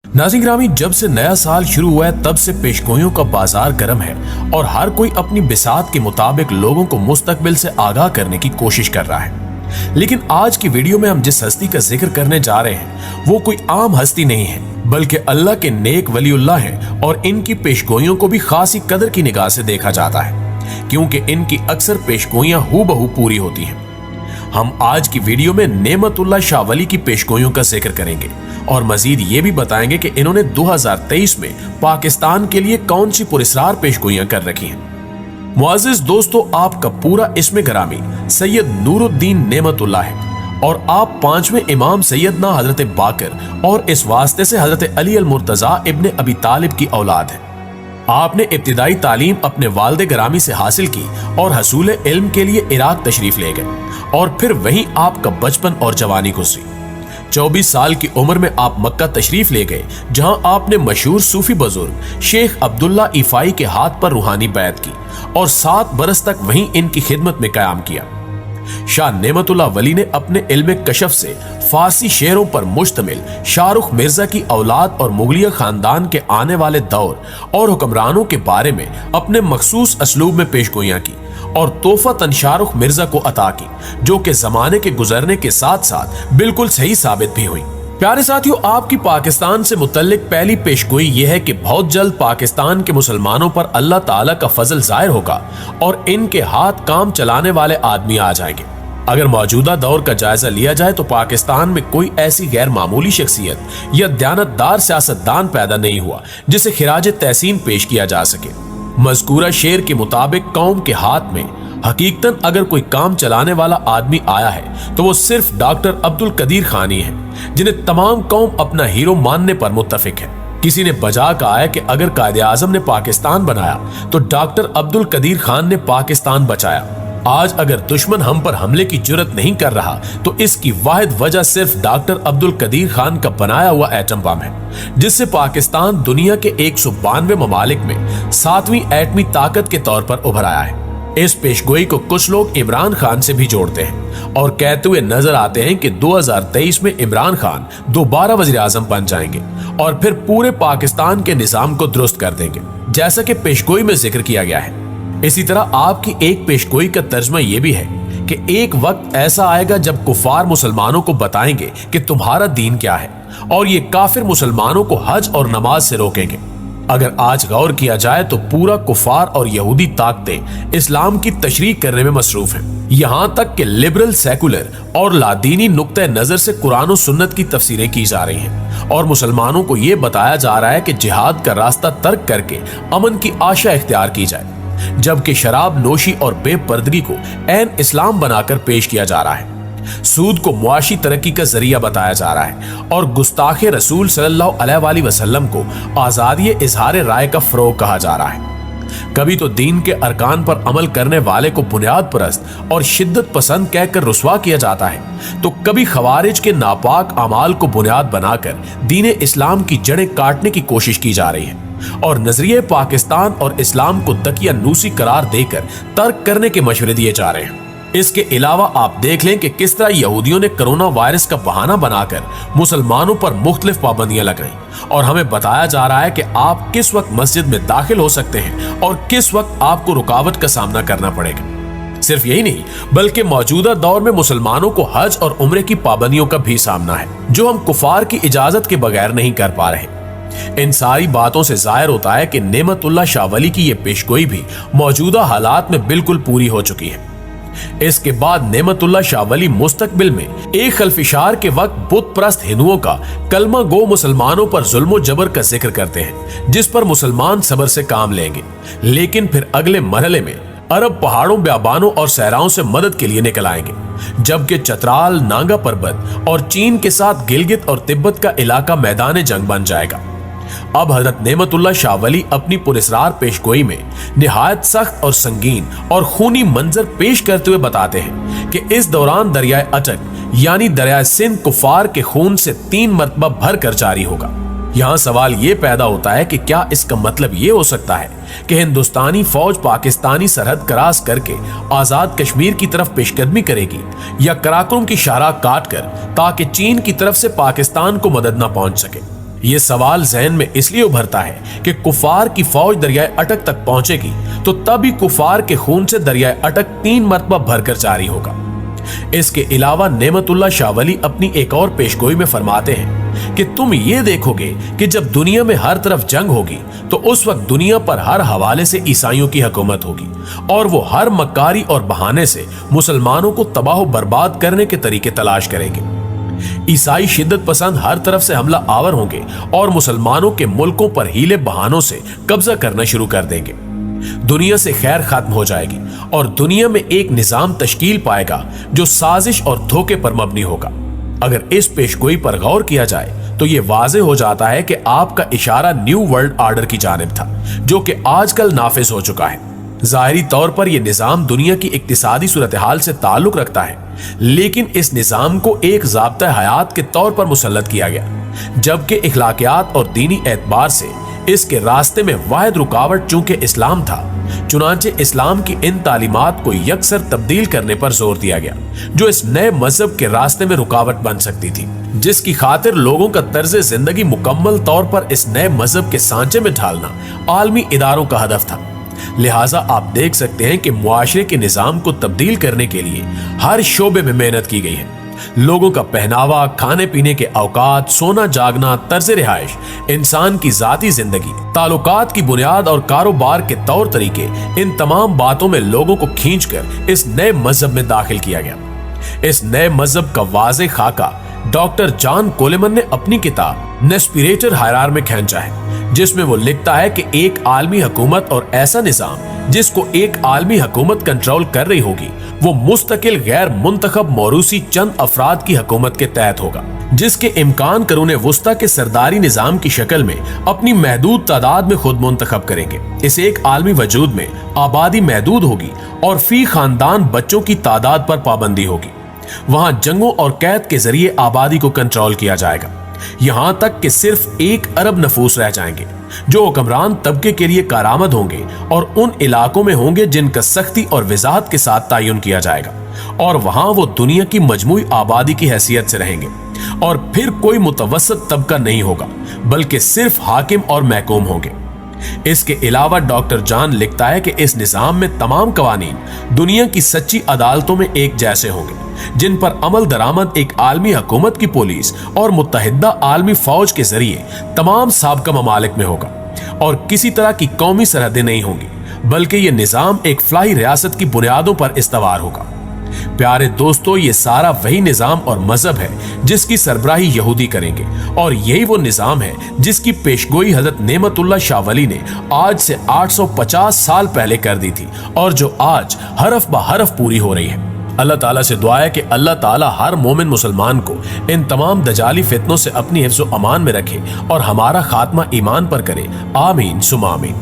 नाज़रीन ग्रामी, जब से नया साल शुरू हुआ है तब से पेशगोइयों का बाजार गर्म है और हर कोई अपनी बिसात के मुताबिक लोगों को मुस्तकबिल से आगाह करने की कोशिश कर रहा है। लेकिन आज की वीडियो में हम जिस हस्ती का जिक्र करने जा रहे हैं वो कोई आम हस्ती नहीं है, बल्कि अल्लाह के नेक वलीउल्लाह हैं और इनकी पेशगोइयों को भी खासी कदर की निगाह से देखा जाता है, क्योंकि इनकी अक्सर पेशगोइयां हूबहू पूरी होती हैं। हम आज की वीडियो में नेमतुल्लाह शाह वली की पेशगोइयों का जिक्र करेंगे और मजीद ये भी बताएंगे कि इन्होंने 2023 में पाकिस्तान के लिए कौन सी पुरस्कार पेशगोइयां कर रखी हैं। मुअज़्ज़िज़ दोस्तों, आपका पूरा इस्म ग्रामी सैयद नूरुद्दीन नेमतुल्लाह है और आप पांचवें इमाम सैयदना हजरत बाकर और इस वास्ते से हजरत अली अल मुर्तजा इब्ने अबी तालिब की औलाद है। आपने इब्तिदाई तालीम अपने वालिद ग्रामी से हासिल की और हसूल इल्म के लिए इराक तशरीफ ले गए और फिर वहीं आपका बचपन और जवानी गुजरी। 24 साल की उम्र में आप मक्का तशरीफ ले गए, जहां आपने मशहूर सूफी बुजुर्ग शेख अब्दुल्ला इफाई के हाथ पर रूहानी बैत की और 7 बरस तक वहीं इनकी खिदमत में कयाम किया। शाह नेमतुल्लाह वली ने अपने इल्म कशफ से फारसी शेरों पर मुश्तमिल शाहरुख मिर्जा की औलाद और मुगलिया खानदान के आने वाले दौर और हुक्मरानों के बारे में अपने मखसूस असलूब में पेशगोइयां की और तोहफा तन शाहरुख मिर्जा को अता की, जो कि जमाने के गुजरने के साथ साथ बिल्कुल सही साबित भी हुई। प्यारे साथियों, आपकी पाकिस्तान से मुतल्लिक पहली पेशगोई यह है कि बहुत जल्द पाकिस्तान के मुसलमानों पर अल्लाह ताला का फजल जाहिर होगा और इनके हाथ काम चलाने वाले आदमी आ जाएंगे। अगर मौजूदा दौर का जायजा लिया जाए तो पाकिस्तान में कोई ऐसी गैर मामूली शख्सियत या दयानतदार सियासतदान पैदा नहीं हुआ जिसे खिराज तहसीन पेश किया जा सके। मज़कूरा शेर के मुताबिक कौम के हाथ में हकीकतन अगर कोई काम चलाने वाला आदमी आया है तो वो सिर्फ डॉक्टर अब्दुल कदीर खान ही है, जिन्हें तमाम कौम अपना हीरो मानने पर मुत्तफिक है। किसी ने बजा कहा है कि अगर कायदे आजम ने पाकिस्तान बनाया तो डॉक्टर अब्दुल कदीर खान ने पाकिस्तान बचाया। आज अगर दुश्मन हम पर हमले की जुर्रत नहीं कर रहा तो इसकी वाहिद वजह सिर्फ डॉक्टर अब्दुल कदीर खान का बनाया हुआ एटम बम है, जिससे पाकिस्तान दुनिया के 192 ममालिक में 7वीं एटमी ताकत के तौर पर उभर आया है। इस पेशगोई को कुछ लोग इमरान खान से भी जोड़ते हैं और कहते हुए नजर आते हैं कि 2023 में इमरान खान दोबारा वजीर आजम बन जाएंगे और फिर पूरे पाकिस्तान के निजाम को दुरुस्त कर देंगे, जैसा कि पेशगोई में जिक्र किया गया है। इसी तरह आपकी एक पेशगोई का तर्जमा यह भी है कि एक वक्त ऐसा आएगा जब कुफार मुसलमानों को बताएंगे कि तुम्हारा दीन क्या है और ये काफिर मुसलमानों को हज और नमाज से रोकेंगे। अगर आज गौर किया जाए तो पूरा कुफार और यहूदी ताकतें इस्लाम की तशरीह करने में मसरूफ हैं। यहां तक कि लिबरल, सेकुलर और लादीनी नुक्ते नजर से कुरान और सुन्नत की तफसीरें की जा रही हैं और मुसलमानों को यह बताया जा रहा है कि जिहाद का रास्ता तर्क करके अमन की आशा इख्तियार की जाए, जबकि शराब नोशी और बेपर्दगी को ऐन इस्लाम बनाकर पेश किया जा रहा है। सूद को मुआशी तरक्की का जरिया बताया जा रहा है और गुस्ताखे रसूल सल्लल्लाहु अलैहि वसल्लम को आजादी इजहार राय का फरोग कहा जा रहा है। कभी तो दीन के अरकान पर अमल करने वाले को बुनियाद परस्त और शिद्दत पसंद कहकर रुस्वा किया जाता है, तो कभी खवारिज के नापाक अमाल को बुनियाद बनाकर दीन इस्लाम की जड़ें काटने की कोशिश की जा रही है और नजरिए पाकिस्तान और इस्लाम को दकियानूसी करार देकर तर्क करने के मशवरे दिए जा रहे हैं। इसके अलावा आप देख लें कि किस तरह यहूदियों ने कोरोना वायरस का बहाना बनाकर मुसलमानों पर मुख्तलिफ पाबंदियां लगाई और हमें बताया जा रहा है कि आप किस वक्त मस्जिद में दाखिल हो सकते हैं और किस वक्त आपको रुकावट का सामना करना पड़ेगा। सिर्फ यही नहीं, बल्कि मौजूदा दौर में मुसलमानों को हज और उम्रे की पाबंदियों का भी सामना है, जो हम कुफार की इजाजत के बगैर नहीं कर पा रहे। इन सारी बातों से जाहिर होता है कि नेमतुल्लाह शाह वली की यह पेशगोई भी मौजूदा हालात में बिल्कुल पूरी हो चुकी है। इसके बाद नेमतुल्लाह शाह वली मुस्तकबिल में एक खल्फिशार के वक्त बुत परस्त हिंदुओं का कलमा गो मुसलमानों पर जुल्म जबर का जिक्र करते हैं, जिस पर मुसलमान सब्र से काम लेंगे, लेकिन फिर अगले मरहले में अरब पहाड़ों, ब्याबानों और सहराओं से मदद के लिए निकल आएंगे, जबकि चतराल, नांगा पर्वत और चीन के साथ गिलगित और तिब्बत का इलाका मैदान जंग बन जाएगा। अब हजरत नेमतुल्लाह शाह वली अपनी पुरस्कार पेशगोई में निहायत सख्त और संगीन और खूनी मंजर पेश करते हुए बताते हैं कि इस दौरान दरियाए अटक यानी दरियाए सिंध कुफार के खून से 3 मरतबा भर कर जारी होगा। यहाँ सवाल ये पैदा होता है कि क्या इसका मतलब ये हो सकता है कि हिंदुस्तानी फौज पाकिस्तानी सरहद क्रॉस करके आजाद कश्मीर की तरफ पेशकदमी करेगी या कराकुम की शाहराह काट कर ताकि चीन की तरफ से पाकिस्तान को मदद न पहुंच सके। یہ سوال ذہن میں اس لیے ابھرتا ہے کہ کفار کی فوج دریائے اٹک تک پہنچے گی تو تبھی کفار کے خون سے دریائے اٹک 3 مرتبہ بھر کر جاری ہوگا۔ اس کے علاوہ نعمت اللہ شاہ ولی اپنی ایک اور پیشگوئی میں فرماتے ہیں کہ تم یہ دیکھو گے کہ جب دنیا میں ہر طرف جنگ ہوگی تو اس وقت دنیا پر ہر حوالے سے عیسائیوں کی حکومت ہوگی اور وہ ہر مکاری اور بہانے سے مسلمانوں کو تباہ و برباد کرنے کے طریقے تلاش کریں گے۔ عیسائی شدت پسند ہر طرف سے حملہ آور ہوں گے اور مسلمانوں کے ملکوں پر ہیلے بہانوں سے قبضہ کرنا شروع کر دیں گے۔ دنیا سے خیر ختم ہو جائے گی اور دنیا میں ایک نظام تشکیل پائے گا جو سازش اور دھوکے پر مبنی ہوگا۔ اگر اس پیشگوئی پر غور کیا جائے تو یہ واضح ہو جاتا ہے کہ آپ کا اشارہ نیو ورلڈ آرڈر کی جانب تھا جو کہ آج کل نافذ ہو چکا ہے۔ ظاہری طور پر یہ نظام دنیا کی اقتصادی صورتحال سے تعلق رکھتا ہے، لیکن اس نظام کو ایک ضابطہ حیات کے طور پر مسلط کیا گیا، جبکہ اخلاقیات اور دینی اعتبار سے اس کے راستے میں واحد رکاوٹ چونکہ اسلام تھا، چنانچہ اسلام کی ان تعلیمات کو یکسر تبدیل کرنے پر زور دیا گیا جو اس نئے مذہب کے راستے میں رکاوٹ بن سکتی تھی، جس کی خاطر لوگوں کا طرز زندگی مکمل طور پر اس نئے مذہب کے سانچے میں ڈھالنا عالمی اداروں کا ہدف تھا۔ لہٰذا آپ دیکھ سکتے ہیں کہ معاشرے کے نظام کو تبدیل کرنے کے لیے ہر شعبے میں محنت کی گئی ہے۔ لوگوں کا پہناوا، کھانے پینے کے اوقات، سونا جاگنا، طرز رہائش، انسان کی ذاتی زندگی، تعلقات کی بنیاد اور کاروبار کے طور طریقے، ان تمام باتوں میں لوگوں کو کھینچ کر اس نئے مذہب میں داخل کیا گیا۔ اس نئے مذہب کا واضح خاکہ ڈاکٹر جان کولمن نے اپنی کتاب نیسپیریٹر ہائرار میں کھینچا ہے، جس میں وہ لکھتا ہے کہ ایک عالمی حکومت اور ایسا نظام جس کو ایک عالمی حکومت کنٹرول کر رہی ہوگی وہ مستقل غیر منتخب موروثی چند افراد کی حکومت کے تحت ہوگا، جس کے امکان قرون وسطیٰ کے سرداری نظام کی شکل میں اپنی محدود تعداد میں خود منتخب کریں گے۔ اس ایک عالمی وجود میں آبادی محدود ہوگی اور فی خاندان بچوں کی تعداد پر پابندی ہوگی۔ وہاں جنگوں اور قید کے ذریعے آبادی کو کنٹرول کیا جائے گا، یہاں تک کہ صرف 1 ارب نفوس رہ جائیں گے جو حکمران طبقے کے لیے کارآمد ہوں گے اور ان علاقوں میں ہوں گے جن کا سختی اور وضاحت کے ساتھ تعین کیا جائے گا، اور وہاں وہ دنیا کی مجموعی آبادی کی حیثیت سے رہیں گے، اور پھر کوئی متوسط طبقہ نہیں ہوگا بلکہ صرف حاکم اور محکوم ہوں گے۔ اس کے علاوہ ڈاکٹر جان لکھتا ہے کہ اس نظام میں تمام قوانین دنیا کی سچی عدالتوں میں ایک جیسے ہوں گے، جن پر عمل درآمد ایک عالمی حکومت کی پولیس اور متحدہ عالمی فوج کے ذریعے تمام سابقہ ممالک میں ہوگا، اور کسی طرح کی قومی سرحدیں نہیں ہوں گی بلکہ یہ نظام ایک فلاحی ریاست کی بنیادوں پر استوار ہوگا۔ پیارے دوستو، یہ سارا وہی نظام اور مذہب ہے جس کی سربراہی یہودی کریں گے، اور یہی وہ نظام ہے جس کی پیشگوئی حضرت نعمت اللہ شاہ ولی نے آج سے 850 سال پہلے کر دی تھی، اور جو آج حرف بہ حرف پوری ہو رہی ہے۔ اللہ تعالیٰ سے دعا ہے کہ اللہ تعالیٰ ہر مومن مسلمان کو ان تمام دجالی فتنوں سے اپنی حفظ و امان میں رکھے اور ہمارا خاتمہ ایمان پر کرے۔ آمین ثم آمین۔